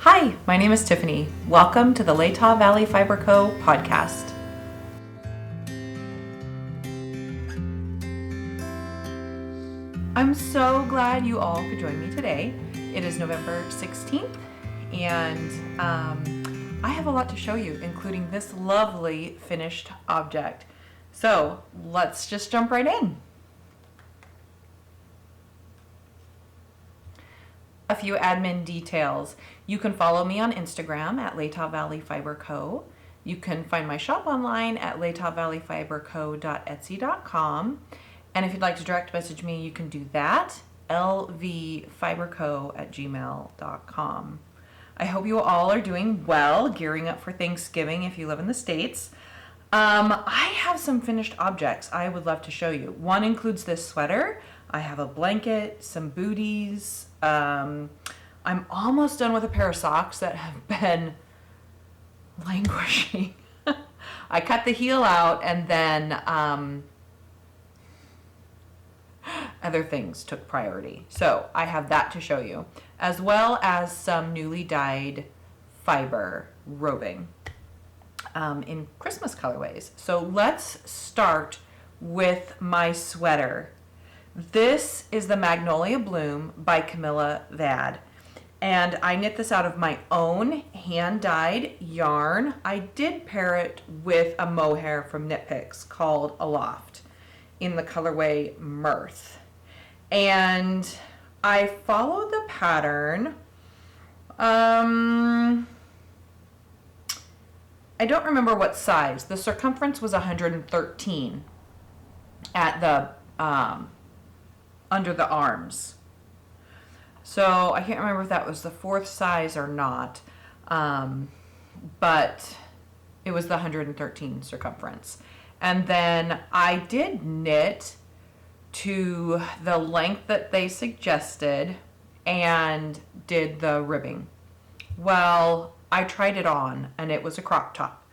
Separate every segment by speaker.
Speaker 1: Hi, my name is Tiffany. Welcome to the Latah Valley Fiber Co podcast. I'm so glad you all could join me today. It is November 16th, and I have a lot to show you, including this lovely finished object. So let's just jump right in. A few admin details. You can follow me on Instagram at Latah Valley Fiber Co. You can find my shop online at latahvalleyfiberco.etsy.com. And if you'd like to direct message me, you can do that, lvfiberco@gmail.com. I hope you all are doing well, gearing up for Thanksgiving if you live in the States. I have some finished objects I would love to show you. One includes this sweater. I have a blanket, some booties. I'm almost done with a pair of socks that have been languishing. I cut the heel out and then other things took priority. So I have that to show you, as well as some newly dyed fiber roving in Christmas colorways. So let's start with my sweater. This is the Magnolia Bloom by Camilla Vad. And I knit this out of my own hand-dyed yarn. I did pair it with a mohair from Knit Picks called Aloft in the colorway Mirth. And I followed the pattern. I don't remember what size. The circumference was 113 at the under the arms. So I can't remember if that was the fourth size or not, but it was the 113 circumference. And then I did knit to the length that they suggested and did the ribbing. Well, I tried it on and it was a crop top.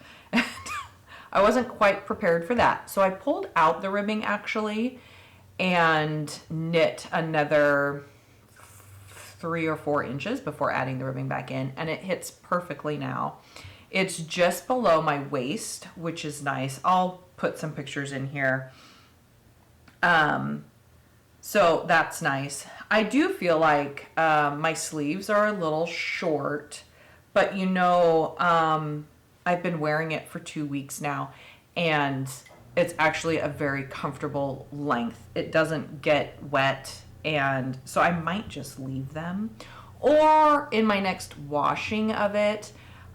Speaker 1: I wasn't quite prepared for that. So I pulled out the ribbing actually and knit another 3 or 4 inches before adding the ribbing back in, and it hits perfectly now. It's just below my waist, which is nice. I'll put some pictures in here. So that's nice. I do feel like my sleeves are a little short, but I've been wearing it for 2 weeks now, and it's actually a very comfortable length. It doesn't get wet, and so I might just leave them. Or in my next washing of it,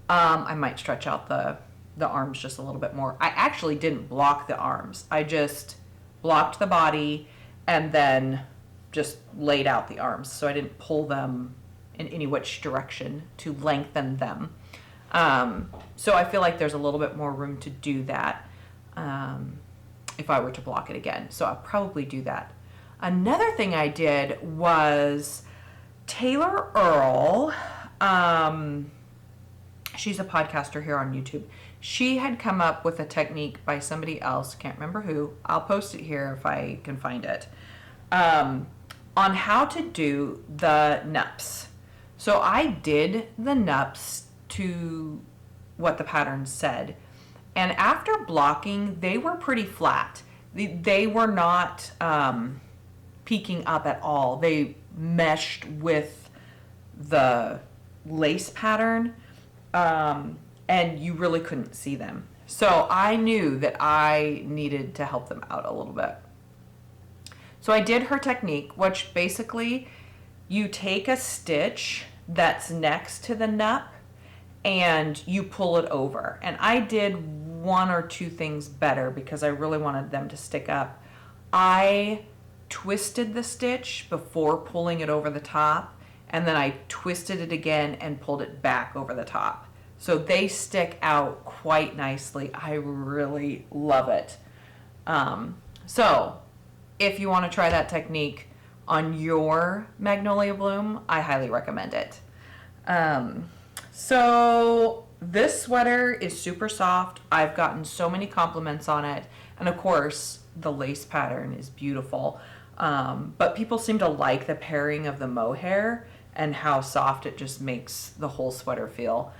Speaker 1: I might stretch out the arms just a little bit more. I actually didn't block the arms. I just blocked the body and then just laid out the arms. So I didn't pull them in any which direction to lengthen them. So I feel like there's a little bit more room to do that if I were to block it again. So I'll probably do that. Another thing I did was Taylor Earl. She's a podcaster here on YouTube. She had come up with a technique by somebody else, can't remember who. I'll post it here if I can find it, on how to do the nups. So I did the nups to what the pattern said. And after blocking, they were pretty flat. They were not peeking up at all. They meshed with the lace pattern, and you really couldn't see them. So I knew that I needed to help them out a little bit. So I did her technique, which basically you take a stitch that's next to the nup and you pull it over. And I did 1 or 2 things better because I really wanted them to stick up. I twisted the stitch before pulling it over the top, and then I twisted it again and pulled it back over the top. So they stick out quite nicely. I really love it. So if you want to try that technique on your Magnolia Bloom, I highly recommend it. So this sweater is super soft. I've gotten so many compliments on it. And of course, the lace pattern is beautiful. But people seem to like the pairing of the mohair and how soft it just makes the whole sweater feel.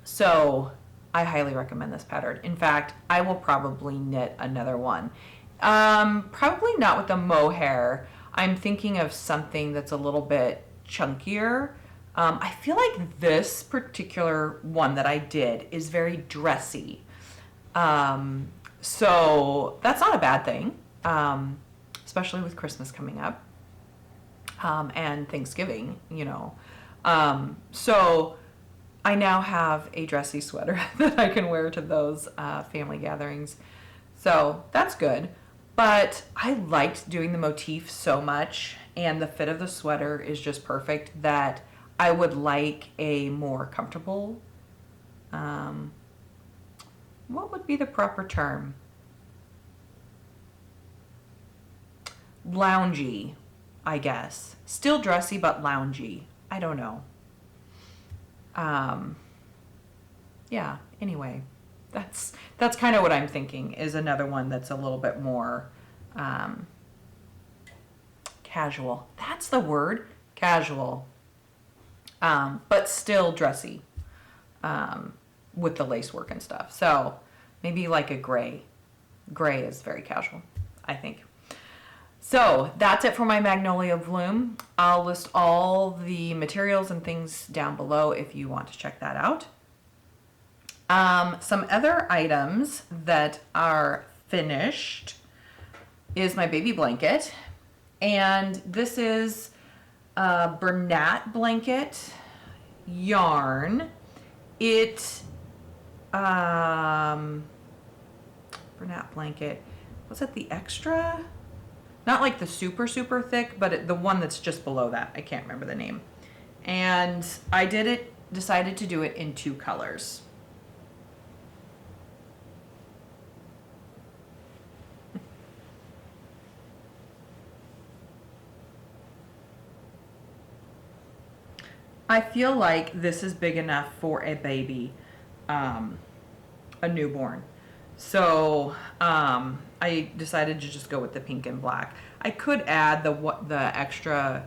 Speaker 1: So I highly recommend this pattern. In fact, I will probably knit another one. Probably not with the mohair. I'm thinking of something that's a little bit chunkier. I feel like this particular one that I did is very dressy. So that's not a bad thing, especially with Christmas coming up, and Thanksgiving, you know. So I now have a dressy sweater that I can wear to those family gatherings. So that's good. But I liked doing the motif so much, and the fit of the sweater is just perfect, that I would like a more comfortable, what would be the proper term? Loungy, I guess. Still dressy, but loungy. I don't know. Yeah, anyway, that's kind of what I'm thinking, is another one that's a little bit more casual. That's the word, casual. But still dressy, with the lace work and stuff. So maybe like a gray. Gray is very casual, I think. So that's it for my Magnolia Bloom. I'll list all the materials and things down below if you want to check that out. Some other items that are finished is my baby blanket. And this is a Bernat blanket yarn. Bernat blanket. Was it the extra? Not like the super, super thick, but the one that's just below that. I can't remember the name. And I decided to do it in 2 colors. I feel like this is big enough for a baby, a newborn. So I decided to just go with the pink and black. I could add the extra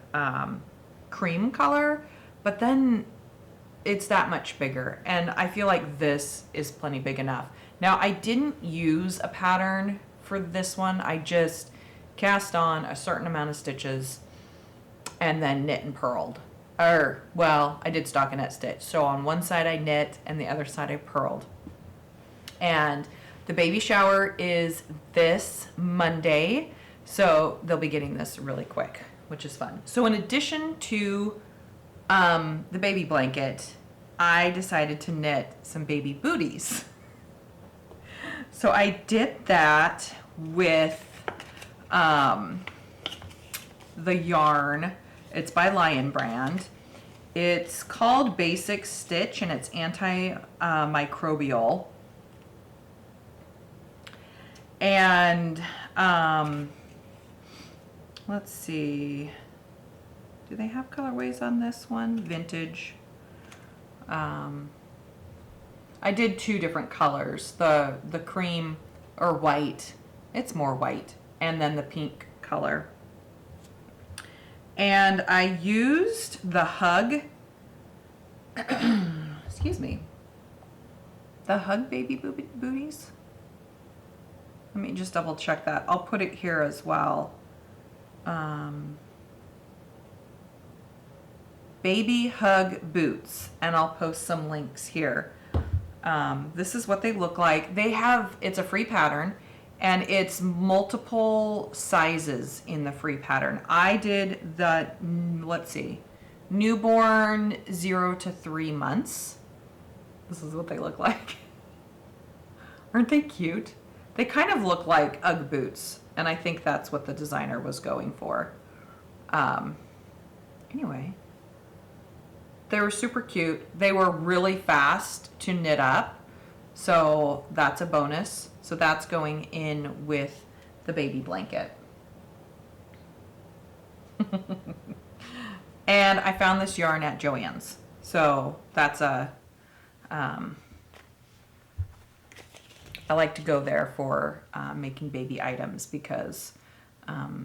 Speaker 1: cream color, but then it's that much bigger. And I feel like this is plenty big enough. Now, I didn't use a pattern for this one. I just cast on a certain amount of stitches and then knit and purled. Well, I did stockinette stitch. So on one side I knit and the other side I purled. And the baby shower is this Monday, so they'll be getting this really quick, which is fun. So in addition to the baby blanket, I decided to knit some baby booties. So I did that with the yarn. It's by Lion Brand. It's called Basic Stitch, and it's antimicrobial. And let's see, do they have colorways on this one? Vintage. I did 2 different colors, the cream or white, it's more white, and then the pink color. And I used the Hug, excuse me, the Hug baby booties. Let me just double check that. I'll put it here as well. Baby Hug boots, and I'll post some links here. This is what they look like. It's a free pattern, and it's multiple sizes in the free pattern. I did the, let's see, newborn 0 to 3 months. This is what they look like. Aren't they cute? They kind of look like Ugg boots, and I think that's what the designer was going for. Anyway, they were super cute. They were really fast to knit up, so that's a bonus. So that's going in with the baby blanket. And I found this yarn at Joann's. So that's I like to go there for making baby items because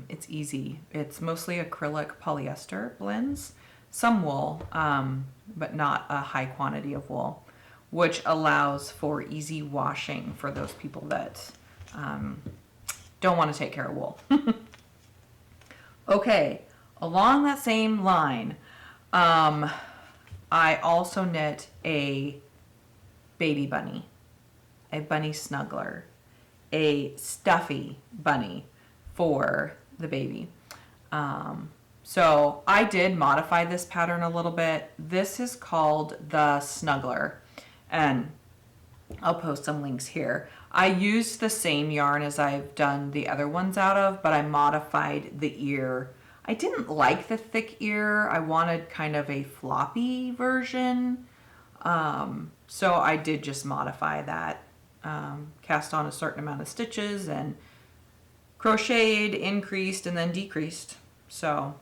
Speaker 1: It's easy. It's mostly acrylic polyester blends, some wool, but not a high quantity of wool, which allows for easy washing for those people that don't want to take care of wool. Okay, along that same line, I also knit a baby bunny, a bunny snuggler, a stuffy bunny for the baby. So I did modify this pattern a little bit. This is called the snuggler, and I'll post some links here. I used the same yarn as I've done the other ones out of, but I modified the ear. I didn't like the thick ear. I wanted kind of a floppy version. So I did just modify that. Cast on a certain amount of stitches and crocheted, increased, and then decreased. So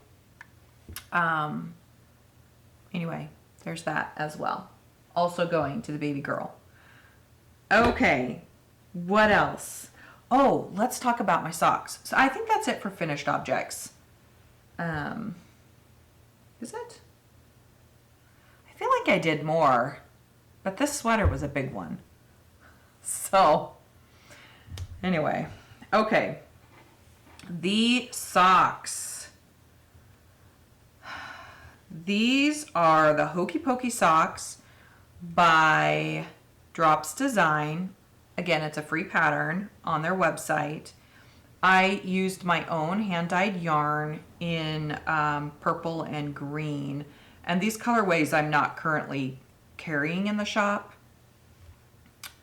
Speaker 1: anyway, there's that as well. Also going to the baby girl. Okay, what else? Oh, let's talk about my socks. So I think that's it for finished objects. Is it? I feel like I did more, but this sweater was a big one. So anyway, okay. The socks. These are the Hokey Pokey socks by Drops Design. Again, it's a free pattern on their website. I used my own hand-dyed yarn in purple and green. And these colorways I'm not currently carrying in the shop.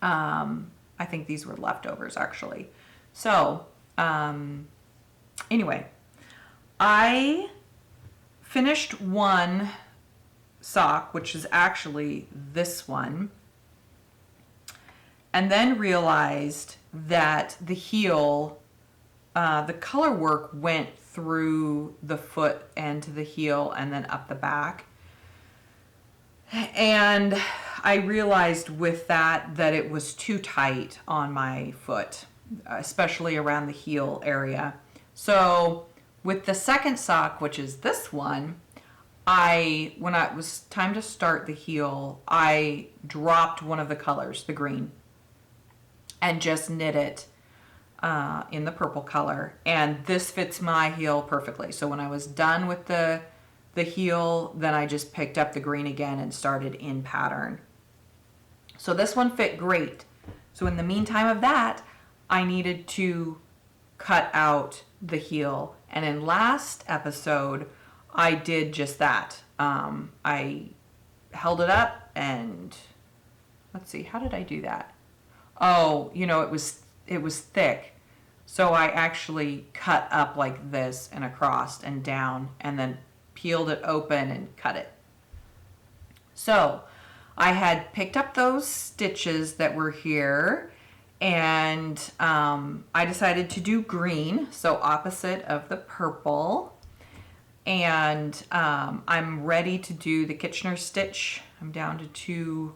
Speaker 1: I think these were leftovers actually. So anyway, I finished one sock, which is actually this one, and then realized that the heel, the color work went through the foot and to the heel and then up the back. And I realized with that it was too tight on my foot, especially around the heel area. So with the second sock, which is this one, when it was time to start the heel, I dropped one of the colors, the green, and just knit it in the purple color. And this fits my heel perfectly. So when I was done with the heel, then I just picked up the green again and started in pattern. So this one fit great. So in the meantime of that, I needed to cut out the heel. And in last episode, I did just that. I held it up and let's see, how did I do that? Oh, it was thick. So I actually cut up like this and across and down and then peeled it open and cut it. So I had picked up those stitches that were here, and I decided to do green, so opposite of the purple. And I'm ready to do the Kitchener stitch. I'm down to 2.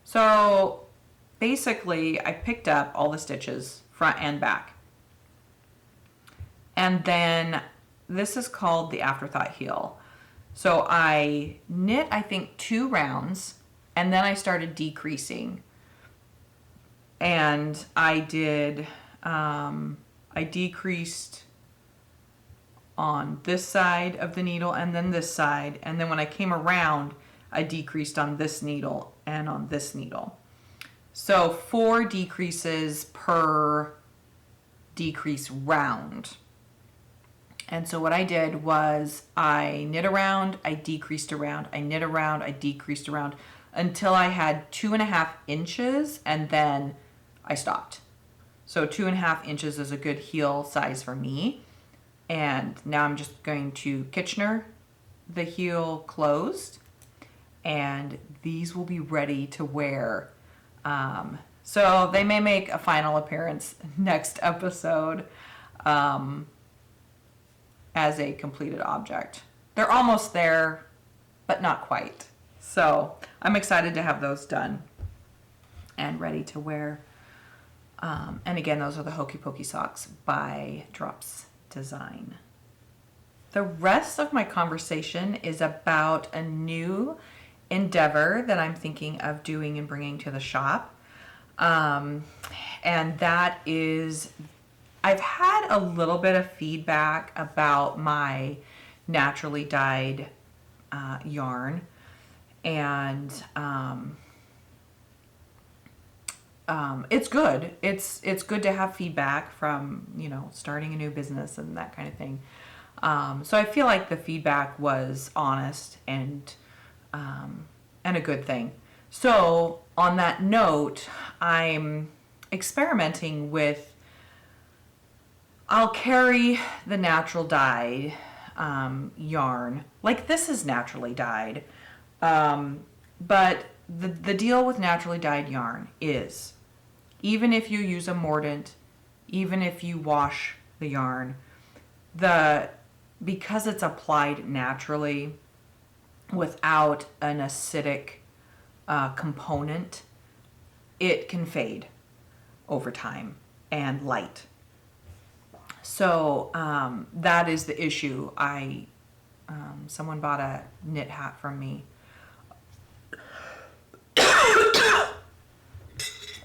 Speaker 1: So basically I picked up all the stitches, front and back. And then this is called the Afterthought heel. So I knit, I think, 2 rounds, and then I started decreasing. And I decreased on this side of the needle and then this side. And then when I came around, I decreased on this needle and on this needle. So 4 decreases per decrease round. And so what I did was I knit around, I decreased around, I knit around, I decreased around until I had 2.5 inches, and then I stopped. So 2.5 inches is a good heel size for me. And now I'm just going to Kitchener the heel closed, and these will be ready to wear. So they may make a final appearance next episode. As a completed object. They're almost there, but not quite. So I'm excited to have those done and ready to wear. And again, those are the Hokey Pokey socks by Drops design. The rest of my conversation is about a new endeavor that I'm thinking of doing and bringing to the shop. And that is, I've had a little bit of feedback about my naturally dyed yarn. And it's good. It's good to have feedback from, starting a new business and that kind of thing. So I feel like the feedback was honest and a good thing. So on that note, I'm experimenting with, I'll carry the natural dyed yarn. Like this is naturally dyed. But the deal with naturally dyed yarn is, even if you use a mordant, even if you wash the yarn, because it's applied naturally without an acidic component, it can fade over time and light. So that is the issue. Someone bought a knit hat from me.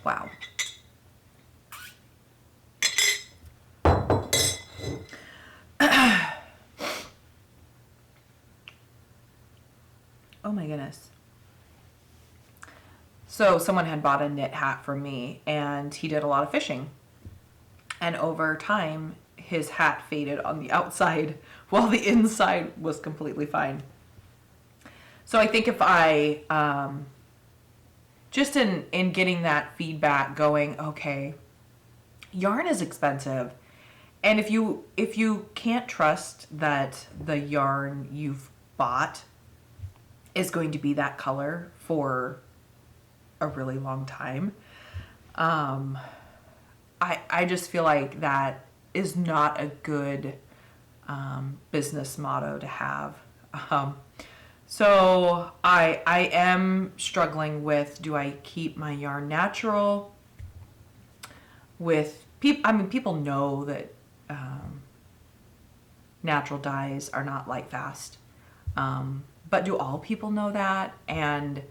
Speaker 1: Wow. Oh my goodness. So someone had bought a knit hat from me and he did a lot of fishing. And over time, his hat faded on the outside while the inside was completely fine. So I think if I, just in getting that feedback going, okay, yarn is expensive. And if you can't trust that the yarn you've bought is going to be that color for a really long time, I just feel like that is not a good business motto to have. So I am struggling with, do I keep my yarn natural with people know that natural dyes are not light fast. But do all people know that? And,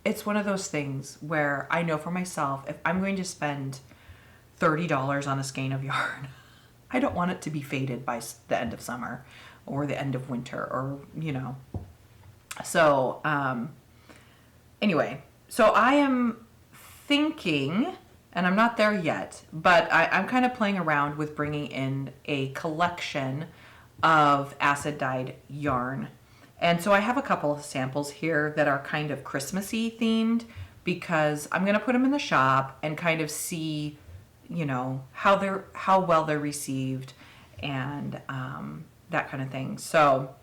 Speaker 1: it's one of those things where I know for myself, if I'm going to spend $30 on a skein of yarn, I don't want it to be faded by the end of summer or the end of winter or, So, anyway, so I am thinking, and I'm not there yet, but I'm kind of playing around with bringing in a collection of acid dyed yarn. And so I have a couple of samples here that are kind of Christmassy themed because I'm going to put them in the shop and kind of see, how well they're received and that kind of thing. So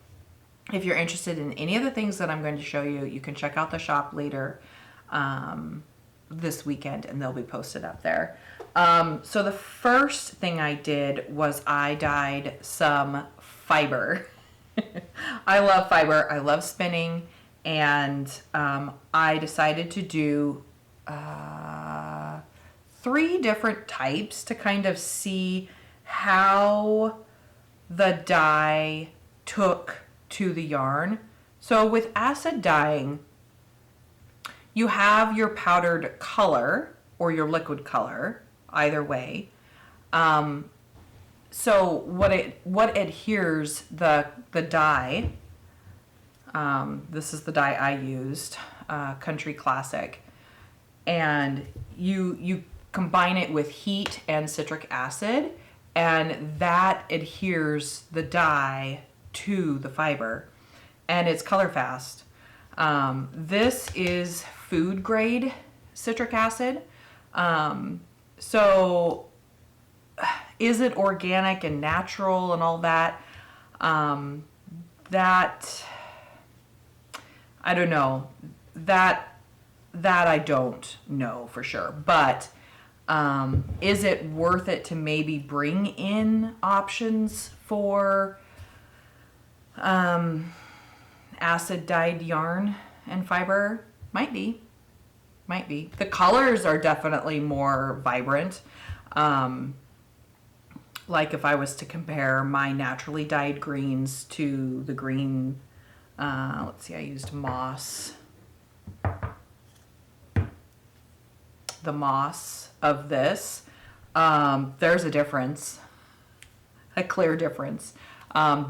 Speaker 1: if you're interested in any of the things that I'm going to show you, you can check out the shop later this weekend and they'll be posted up there. So the first thing I did was I dyed some fiber. I love fiber. I love spinning. And I decided to do 3 different types to kind of see how the dye took to the yarn. So with acid dyeing, you have your powdered color or your liquid color, either way. So what adheres the dye, this is the dye I used, Country Classic, and you combine it with heat and citric acid, and that adheres the dye to the fiber, and it's color fast. This is food grade citric acid. So is it organic and natural and all that? That I don't know. That I don't know for sure. But is it worth it to maybe bring in options for acid dyed yarn and fiber? Might be. Might be. The colors are definitely more vibrant. Like if I was to compare my naturally dyed greens to the green, let's see, I used moss. The moss of this, there's a difference, a clear difference.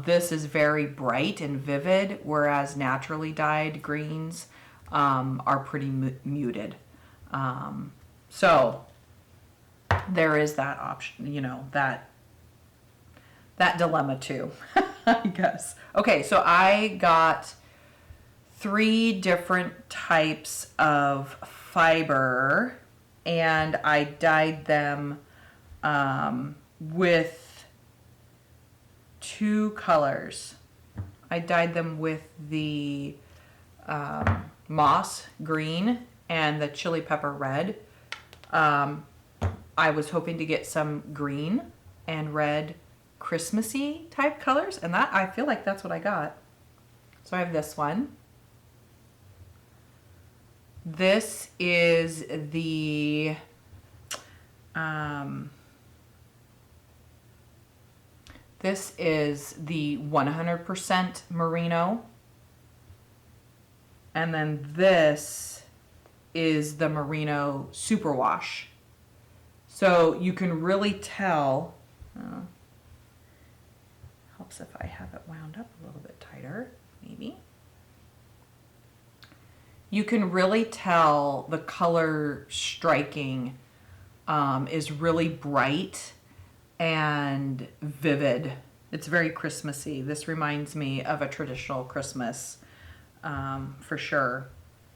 Speaker 1: This is very bright and vivid, whereas naturally dyed greens are pretty muted. So there is that option, you know, that dilemma too, I guess. Okay, so I got 3 different types of fiber, and I dyed them with 2 colors. I dyed them with the moss green and the chili pepper red. I was hoping to get some green and red Christmassy type colors, and that, I feel like that's what I got. So I have this one. This is the this is the 100% merino, and then this is the merino superwash. So you can really tell. Helps if I have it wound up a little bit tighter, maybe. You can really tell the color striking is really bright and vivid. It's very Christmassy. This reminds me of a traditional Christmas for sure.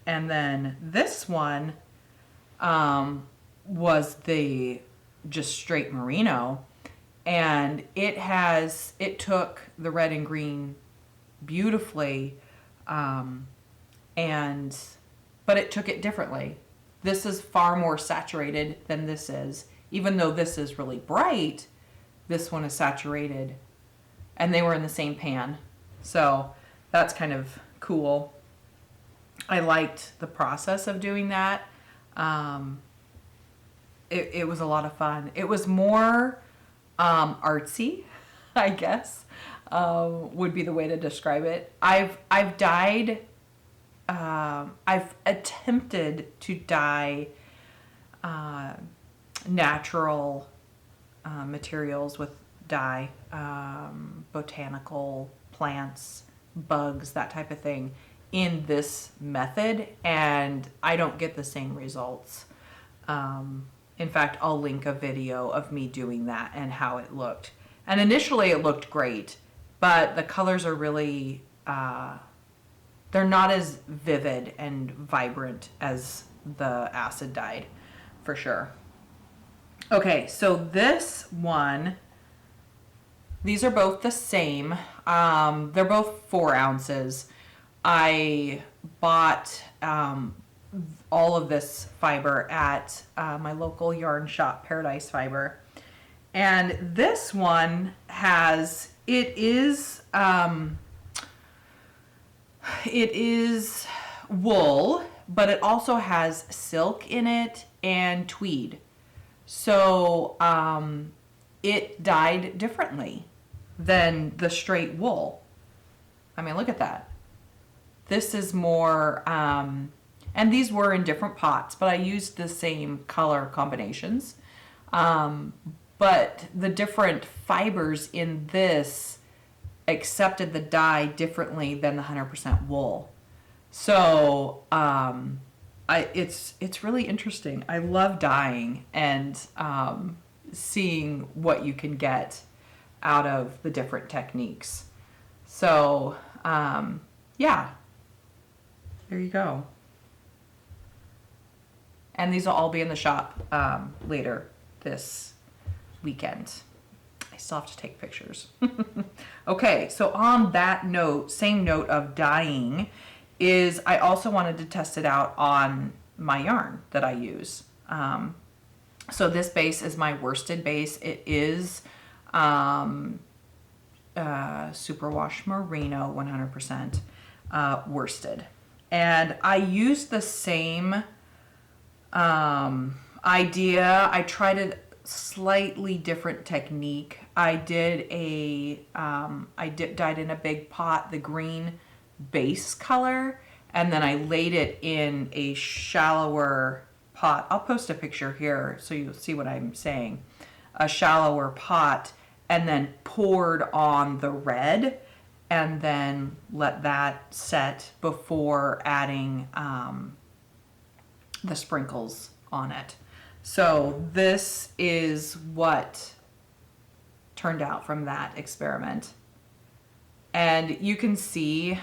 Speaker 1: And then this one was the just straight merino, and it took the red and green beautifully, but it took it differently. This is far more saturated than this is. Even though this is really bright, this one is saturated, and they were in the same pan. So that's kind of cool. I liked the process of doing that. It was a lot of fun. It was more artsy, I guess, would be the way to describe it. I've attempted to dye natural materials with dye, botanical plants, bugs, that type of thing in this method, and I don't get the same results. In fact, I'll link a video of me doing that and how it looked. And initially it looked great, but the colors are really, they're not as vivid and vibrant as the acid dyed, for sure. Okay, so this one, these are both the same. They're both 4 ounces. I bought all of this fiber at my local yarn shop, Paradise Fiber. And this one it is wool, but it also has silk in it and tweed. So it dyed differently than the straight wool. I mean, look at that. This is more, and these were in different pots, but I used the same color combinations. But the different fibers in this accepted the dye differently than the 100% wool. So it's really interesting. I love dyeing and seeing what you can get out of the different techniques. So yeah, there you go. And these will all be in the shop later this weekend. I still have to take pictures. Okay, so on that note, same note of dyeing, is I also wanted to test it out on my yarn that I use. So this base is my worsted base. It is Superwash Merino 100% worsted. And I used the same idea. I tried a slightly different technique. I did dyed in a big pot the green base color, and then I laid it in a shallower pot. I'll post a picture here so you'll see what I'm saying. A shallower pot, and then poured on the red, and then let that set before adding the sprinkles on it. So this is what turned out from that experiment. And you can see,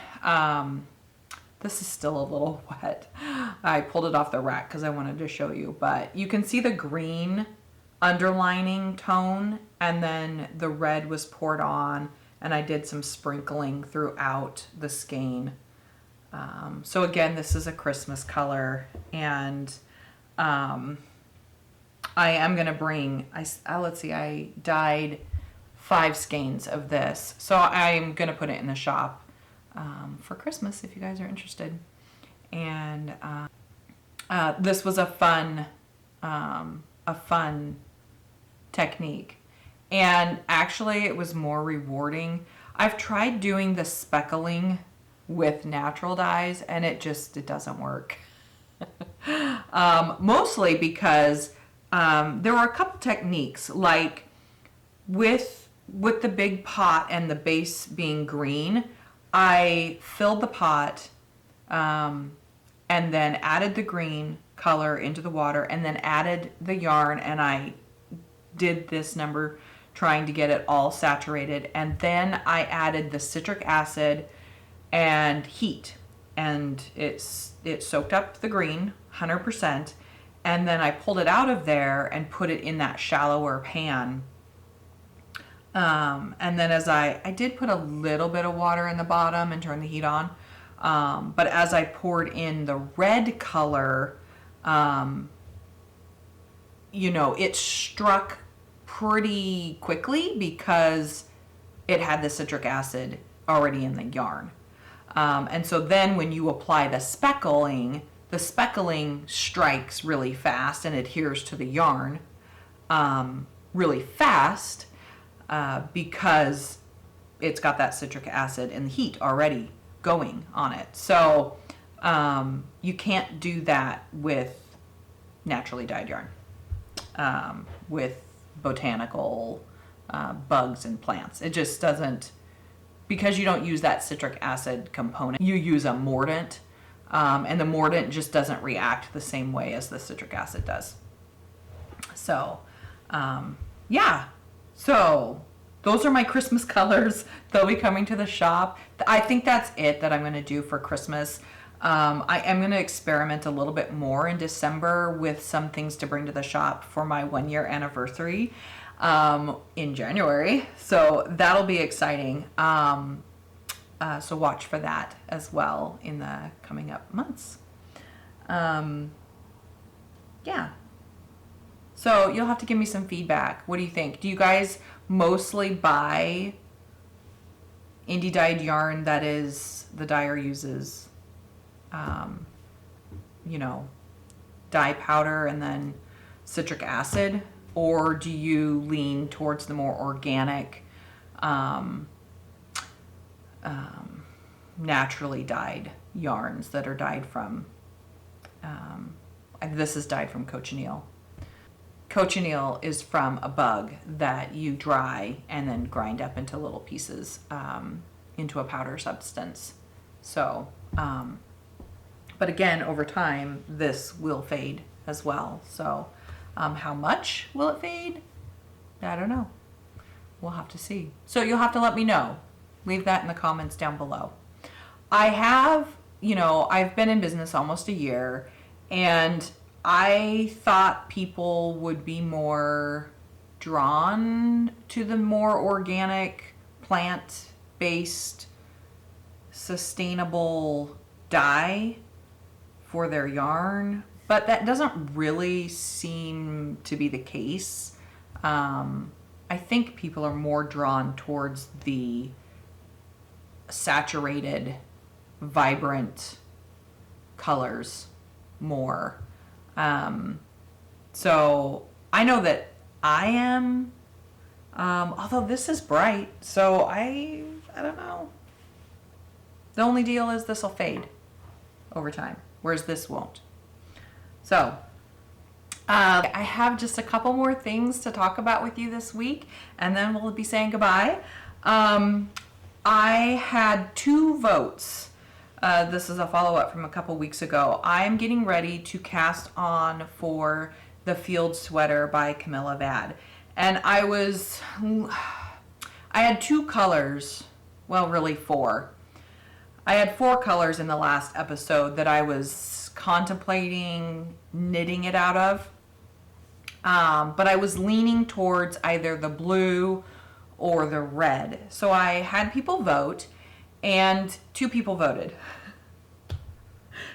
Speaker 1: this is still a little wet. I pulled it off the rack because I wanted to show you, but you can see the green underlining tone, and then the red was poured on, and I did some sprinkling throughout the skein. So again, this is a Christmas color, and I am going to bring, let's see, I dyed 5 skeins of this. So I'm going to put it in the shop for Christmas if you guys are interested. And this was a fun technique. And actually it was more rewarding. I've tried doing the speckling with natural dyes, and it doesn't work. Mostly because there were a couple techniques, like with the big pot and the base being green, I filled the pot and then added the green color into the water, and then added the yarn, and I did this number trying to get it all saturated, and then I added the citric acid and heat, and it soaked up the green 100%, and then I pulled it out of there and put it in that shallower pan. And then as I did put a little bit of water in the bottom and turn the heat on, but as I poured in the red color, it struck pretty quickly because it had the citric acid already in the yarn. And so then when you apply the speckling strikes really fast and adheres to the yarn really fast because it's got that citric acid and the heat already going on it. So you can't do that with naturally dyed yarn, with botanical bugs and plants. It just doesn't, because you don't use that citric acid component. You use a mordant, and the mordant just doesn't react the same way as the citric acid does. So, yeah. So those are my Christmas colors. They'll be coming to the shop. I think that's it that I'm going to do for Christmas. I am going to experiment a little bit more in December with some things to bring to the shop for my 1-year anniversary in January. So that'll be exciting. So watch for that as well in the coming up months. Yeah. So you'll have to give me some feedback. What do you think? Do you guys mostly buy indie dyed yarn that is the dyer uses dye powder and then citric acid, or do you lean towards the more organic naturally dyed yarns that are dyed from this is dyed from cochineal. Cochineal is from a bug that you dry and then grind up into little pieces into a powder substance. So but again, over time, this will fade as well. So how much will it fade? I don't know. We'll have to see. So you'll have to let me know. Leave that in the comments down below. I have, I've been in business almost a year, and I thought people would be more drawn to the more organic, plant-based, sustainable dye for their yarn, but that doesn't really seem to be the case. I think people are more drawn towards the saturated, vibrant colors more. So I know that I am, although this is bright, so I don't know. The only deal is this will fade over time, whereas this won't. So I have just a couple more things to talk about with you this week, and then we'll be saying goodbye. I had 2 votes. This is a follow-up from a couple weeks ago. I'm getting ready to cast on for the Field Sweater by Camilla Vad. And I had 2 colors, well, really 4. I had 4 colors in the last episode that I was contemplating knitting it out of. But I was leaning towards either the blue or the red. So I had people vote, and 2 people voted.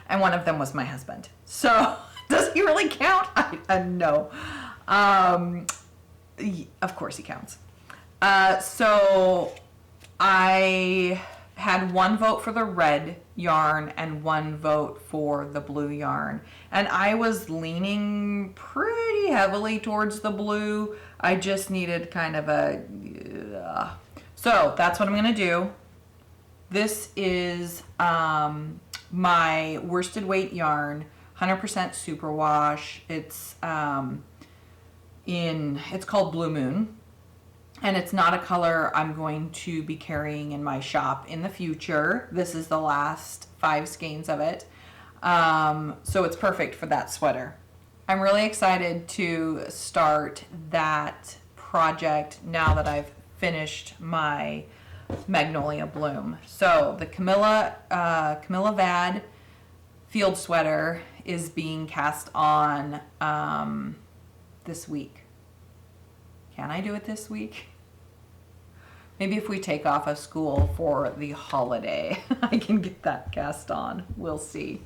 Speaker 1: And one of them was my husband. So does he really count? No. Of course he counts. So I had 1 vote for the red yarn and 1 vote for the blue yarn. And I was leaning pretty heavily towards the blue. I just needed kind of a... So that's what I'm going to do. This is my worsted weight yarn, 100% superwash. It's it's called Blue Moon. And it's not a color I'm going to be carrying in my shop in the future. This is the last 5 skeins of it. So it's perfect for that sweater. I'm really excited to start that project now that I've finished my Magnolia Bloom. So the Camilla Vad Field Sweater is being cast on this week. Can I do it this week? Maybe if we take off of school for the holiday, I can get that cast on. We'll see.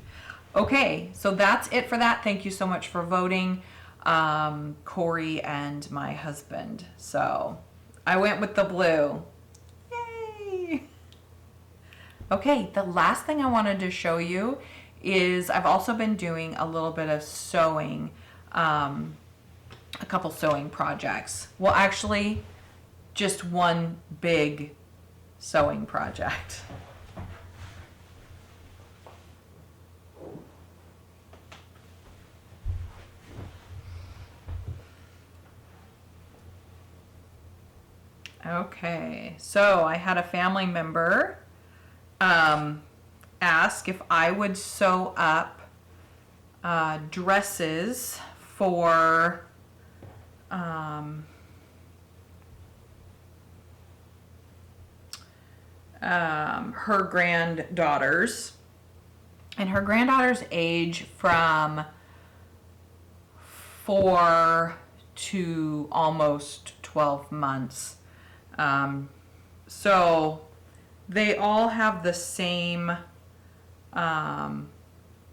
Speaker 1: Okay, so that's it for that. Thank you so much for voting, Corey and my husband. So I went with the blue. Yay! Okay, the last thing I wanted to show you is I've also been doing a little bit of sewing, a couple sewing projects. Well, actually, just one big sewing project. Okay, so I had a family member ask if I would sew up dresses for her granddaughters, and her granddaughters age from 4 to almost 12 months. So they all have the same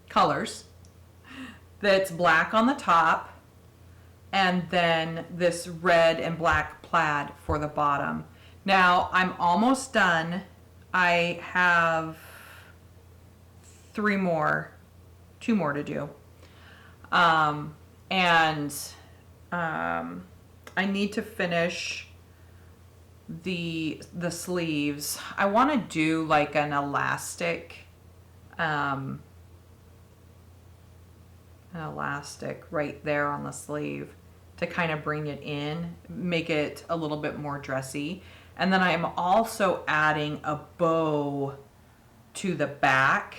Speaker 1: colors. That's black on the top, and then this red and black plaid for the bottom. Now I'm almost done. I have 2 more to do. I need to finish the sleeves. I want to do like an elastic right there on the sleeve to kind of bring it in, make it a little bit more dressy. And then I'm also adding a bow to the back.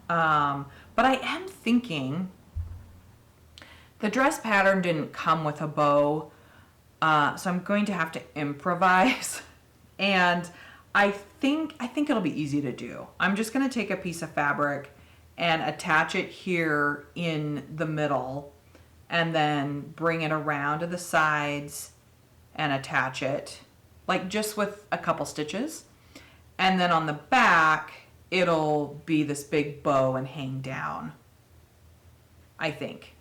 Speaker 1: But I am thinking, the dress pattern didn't come with a bow, so I'm going to have to improvise. And I think it'll be easy to do. I'm just going to take a piece of fabric and attach it here in the middle, and then bring it around to the sides and attach it, like just with a couple stitches. And then on the back, it'll be this big bow and hang down, I think.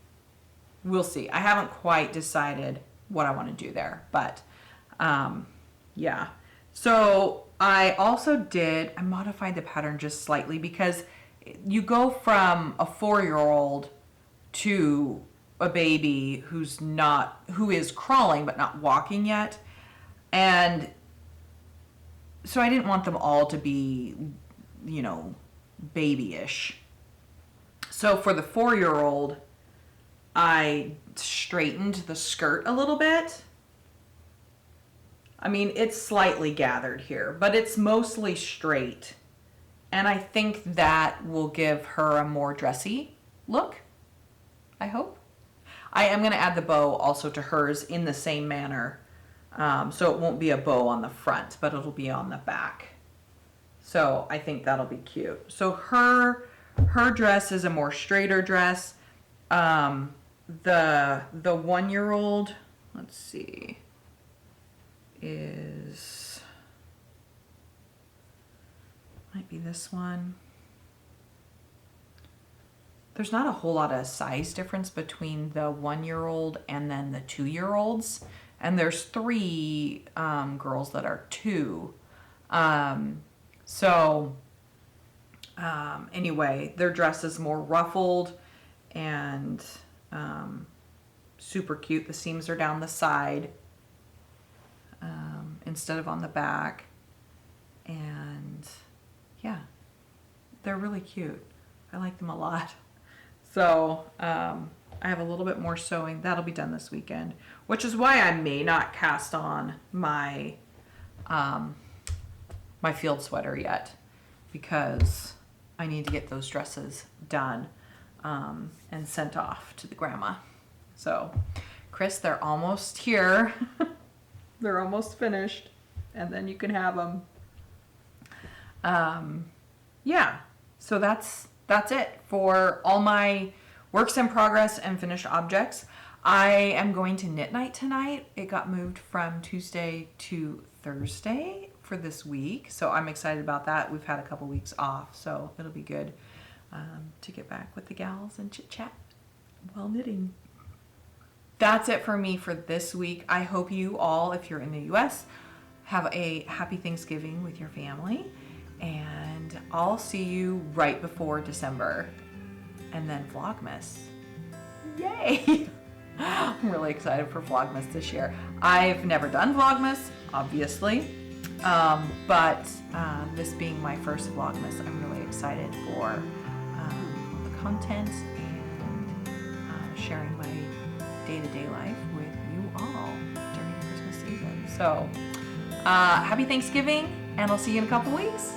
Speaker 1: We'll see. I haven't quite decided what I want to do there, but yeah. So I modified the pattern just slightly, because you go from a 4-year-old to a baby who is crawling but not walking yet. And so I didn't want them all to be, babyish. So for the 4-year-old, I straightened the skirt a little bit. I mean, it's slightly gathered here, but it's mostly straight. And I think that will give her a more dressy look, I hope. I am going to add the bow also to hers in the same manner. So it won't be a bow on the front, but it'll be on the back. So I think that'll be cute. So her dress is a more straighter dress. The 1-year-old, let's see, might be this one. There's not a whole lot of size difference between the 1-year-old and then the 2-year-olds. And there's 3 girls that are 2. Anyway, their dress is more ruffled and super cute. The seams are down the side instead of on the back. And yeah, they're really cute. I like them a lot. So I have a little bit more sewing. That'll be done this weekend, which is why I may not cast on my my field sweater yet, because I need to get those dresses done and sent off to the grandma. So, Chris, they're almost here. They're almost finished, and then you can have them. Yeah, so that's it for all my works in progress and finished objects. I am going to knit night tonight. It got moved from Tuesday to Thursday for this week, so I'm excited about that. We've had a couple weeks off, so it'll be good to get back with the gals and chit chat while knitting. That's it for me for this week. I hope you all, if you're in the US, have a happy Thanksgiving with your family, and I'll see you right before December, and then Vlogmas. Yay! I'm really excited for Vlogmas this year. I've never done Vlogmas, obviously, but this being my first Vlogmas, I'm really excited for all the content and sharing my day-to-day life with you all during the Christmas season. So, happy Thanksgiving, and I'll see you in a couple weeks.